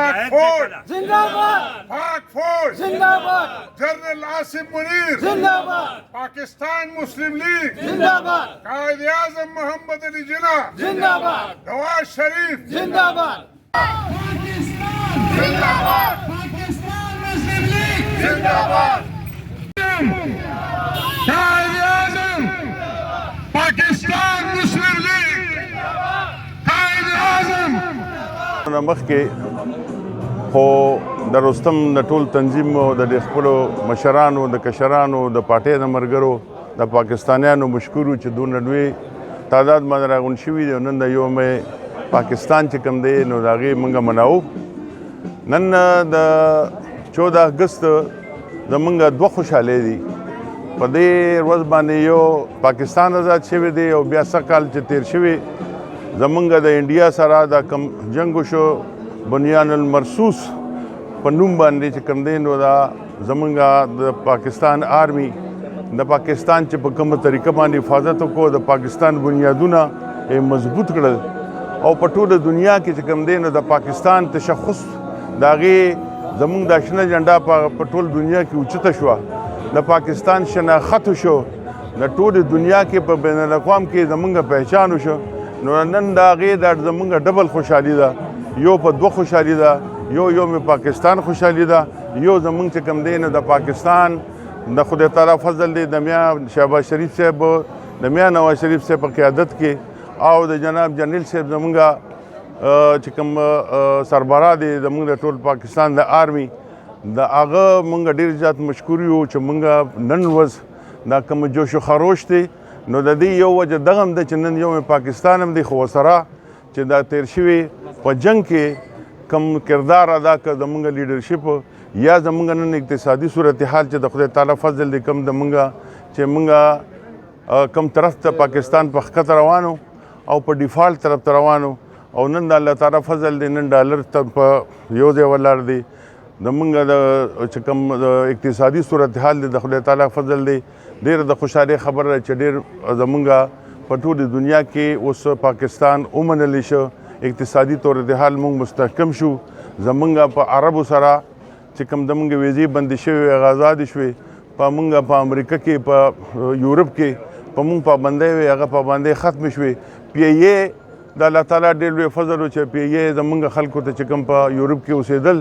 पाक फौज जिंदाबाद, पाक फौज जिंदाबाद, जनरल आसिफ मुनीर जिंदाबाद, पाकिस्तान मुस्लिम लीग जिंदाबाद, कायद आजम मोहम्मद अली जिन्ना जिंदाबाद, नवाज शरीफ जिंदाबाद, जिंदाबाद पाकिस्तान मुस्लिम लीग जिंदाबाद कायद आजम पाकिस्तान मुस्लिम लीग कायद आजम नमख के خو د رستم د ټول تنظیم او د خپلو مشرانو د کشرانو د پارټۍ د مرګرو د پاکستانیانو مشکورو چې دونه لوی تعداد باندې راغون شوي دي نن د یوم پاکستان چې کوم دی نو د هغې موږ مناوو نن د 14 اګست زموږ دوه خوشحالۍ دي په دې ورځ باندې یو پاکستان آزاد شوی دی او بیا سږ کال چې تیر شوی زموږ د انډیا سره دا کم جنګ وشو بنیان المرصوص په نوم باندې چې کوم دی نو دا زموږ د پاکستان آرمي د پاکستان چې په کومه طریقه باندې حفاظت وکړو د پاکستان بنیادونه مضبوط کړل او په ټوله دنیا کې چې کوم دی نو د پاکستان تشخص د هغې زموږ د شنه جنډا په ټول دنیا کې اوچته شوه د پاکستان شناخت شو د ټولې دنیا کې په بین الاقوام کې زموږ پہچان وشو نو نن د هغې دا زموږ ډبل خوشحالي ده یو په دوه خوشحالي ده یوم پاکستان خوشحالي ده یو زموږ چې کوم دی نو د پاکستان د خدای تعالی فضل دی د میا شهباز شریف صاحب د میا نواز شریف صاحب په قیادت کې او د جناب جنرال صاحب زموږ چې کوم سربراہ دی زموږ د ټول پاکستان د آرمي د هغه موږ ډېر زیات مشکور یو چې موږ نن ورځ دا کوم جوش و خروش دی نو د دې یو وجه دغه هم ده چې نن یوم پاکستان هم دی خو ورسره چې دا تیر شوي په جنګ کې کم کردار ادا کړ زموږ لیډرشپ یا زموږ نن اقتصادي صورتحال چې د خدای تعالی فضل دی کم زموږ چې موږ کم طرف ته پاکستان په ښکته روانو او په ډیفالټ طرف ته روانو او نن د الله تعالی فضل دی نن ډالر ته په یو ځای ولاړ دی زموږ د چې کوم اقتصادي صورتحال دی د خدای تعالی فضل دی ډېر د خوشحالۍ خبره ده چې ډېر زموږ په ټولې دنیا کې اوس پاکستان ومنلی شو اقتصادي صورتحال موږ مستحکم شو زموږ په عربو سره چې کوم زموږ ویزې بندې شوې وې هغه ازادې شوې په موږ په امریکا کې په یورپ کې په موږ پابندۍ وې هغه پابندۍ ختمې شوې پی ای اے د الله تعالی ډېر لوی فضل و چې پی ای اے زموږ خلکو ته چې کوم په یورپ کې اوسېدل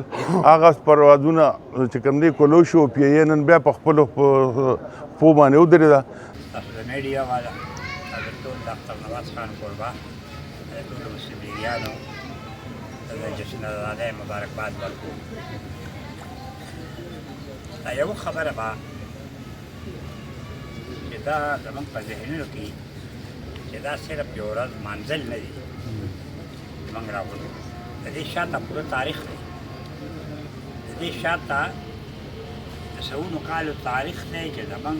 هغه پروازونه چې کوم دی کولو شو پی ای اے نن بیا په خپلو پو باندې ودرېده میډیا والا ټول ډاکټر نواز خان کوربه ټول مسلم لیګیانو د جشن آزادۍ مبارکباد ورکړو دا یو خبره به چې دا زموږ په ذهنونو کې چې دا صرف یو ورځ منزل نه دي موږ راغلو د دې شاته پوره تاریخ دی د دې شاته د سوونو کالو تاریخ دی چې زموږ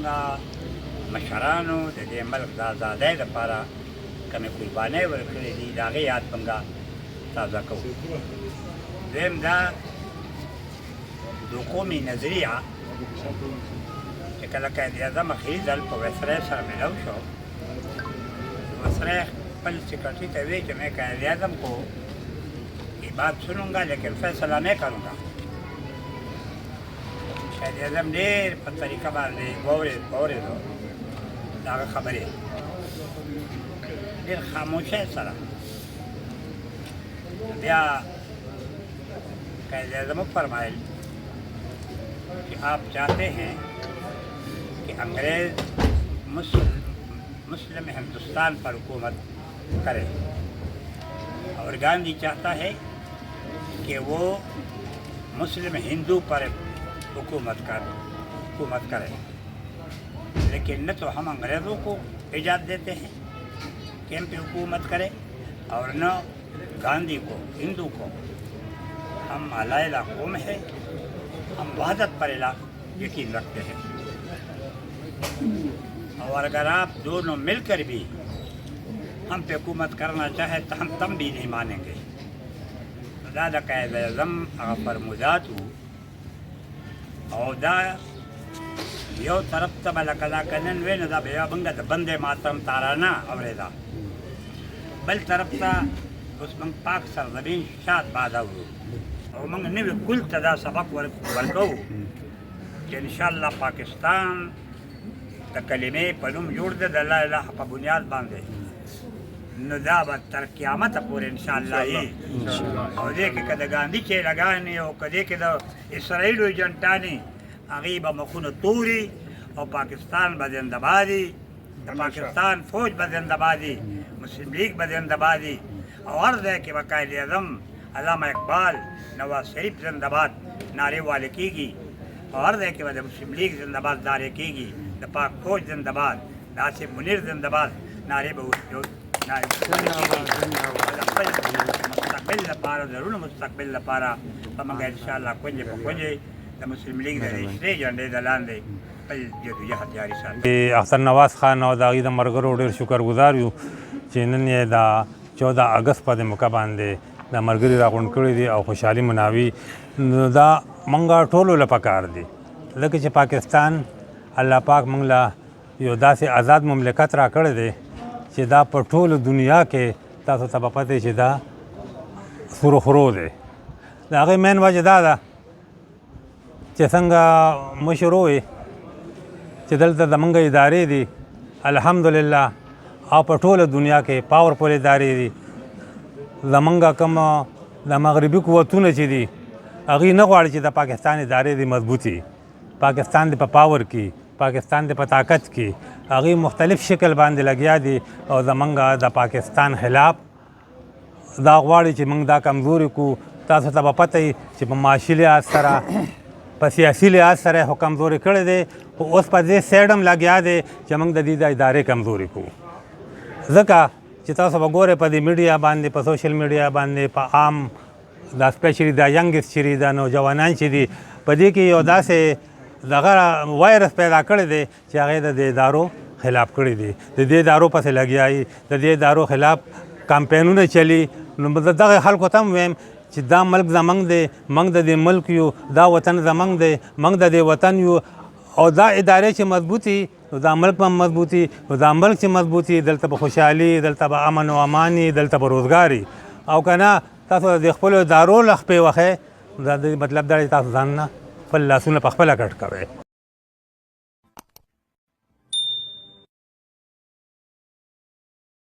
مشرانو د دې ملک د آزادۍ لپاره کومې قربانۍ ورکړې دي د هغې یاد موږ تازه کوو دویم دا د قومي نظریه چې کله قائد اعظم اخري ځل په ویسرای سره ملو شو ویسرای خپل سیکرټري ته ویې چې میں قائد اعظم کو یہ بات سنوں گا لیکن فیصلہ نہیں کروں گا قائد اعظم ډېر په طریقه باندې واورېدو د هغه خبرې ډېر خاموشۍ سره بیا قائد اعظم فرمائل کہ آپ چاہتے ہیں کہ انگریز مسلم ہندوستان پر حکومت کرے اور گاندھی چاہتا ہے کہ وہ مسلم ہندو پر حکومت کرے لیکن نہ تو ہم انگریزوں کو اجازت دیتے ہیں کہ ہم پہ حکومت کرے اور نہ گاندھی کو ہندو کو ہم علیحدہ قوم ہے ہم وحدت پر یقین رکھتے ہیں اور اگر آپ دونوں مل کر بھی ہم پہ حکومت کرنا چاہیں تو ہم تم بھی نہیں مانیں گے دا د قائد اعظم هغه فرمودات وو او دا یو طرف ته به لکه دا که نن وی نو دا به یا موږ د بندې ماتم تارانه اورېده بل طرف ته اوس موږ پاک سرزمین شاد باد اورو او موږ نوي کل ته دا سبق ورکوو چې انشاءالله پاکستان د کلمې په نوم جوړ دی د لا اله په بنیاد باندې نو دا به تر قیامته پورې انشاءالله یي او دې کې که د ګاندي چیلهګانې او که دې کې د اسرائیلو ایجنټانې هغې به مخونه توري او پاکستان به زنده‌بادي د پاکستان فوج به زنده‌بادي مسلم لیگ به زنده‌بادي او هر ځای کې به قائد اعظم علامه اقبال نواز شریف زنده‌باد نعرې والې کېږي او هر ځای کې به د مسلم لیگ زنده‌باد نعرې کېږي د پاک فوج زنده‌باد د آصف منیر زنده‌باد نعرې به مستقبل لپاره ضرور مستقبل لپاره به موږ انشاءالله کونجې په کونجې د مسلم لیگ د رشتې جنډې د لاندې خپل جدوجهد جاري ساتو. اختر نواز خان او د هغې د ملګرو ډېر شکرګزار یو چې نن یې د 14 اګست په دې موقع باندې د ملګري راغونډ کړي دي او خوشحالي مناوي. نو دا موږ ټولو له پکار دي ځکه چې پاکستان الله پاک موږ له یو داسې آزاد مملکت را کړی دی چې دا په ټولو دنیا کې تاسو ته به پته چې دا سرخرو دی. د هغې مین وجه دا ده چې څنګه مشر ووایي چې دلته زمونږ ادارې دي الحمدلله او په ټوله دنیا کې پاورفل ادارې دي. زمونږ کوم د مغربي قوتونه چې دي هغې نه غواړي چې د پاکستان ادارې دي مضبوطي. پاکستان دې په پاور کې پاکستان دې په طاقت کې هغې مختلف شکل باندې لګیا دي او زمونږ د پاکستان خلاف دا غواړي چې موږ دا کمزوري کو. تاسو ته به پته وي چې په معاشي لحاظ سره په سیاسي لحاظ سره خو کمزوري کړی دی خو اوس په دې سایډ هم لګیا دی چې موږ د دې د ادارې کمزوري کوو. ځکه چې تاسو به ګورئ په دې میډیا باندې په سوشل میډیا باندې په عام دا سپیشلی دا ینګسټ چې دي د نوجوانان چې دي په دې کې یو داسې دغه وایرس پیدا کړی دی چې هغې د دې ادارو خلاف کړی دی. د دې ادارو پسې لګیایي د دې ادارو خلاف کمپینونه چلی. نو زه دغه خلکو ته هم ویم چې دا ملک زمونږ دی موږ د دې ملک یو دا وطن زمونږ دی موږ د دې وطن یو او دا ادارې چې مضبوطي نو دا ملک به مضبوطي نو دا ملک چې مضبوطي دلته به خوشحالي دلته به امن و اماني دلته به روزګاري او که نه تاسو د خپلو ادارو له خپې وښئ دا د مطلب دا چې تاسو ځان نه خپل لاسونه په خپله کټ کوئ.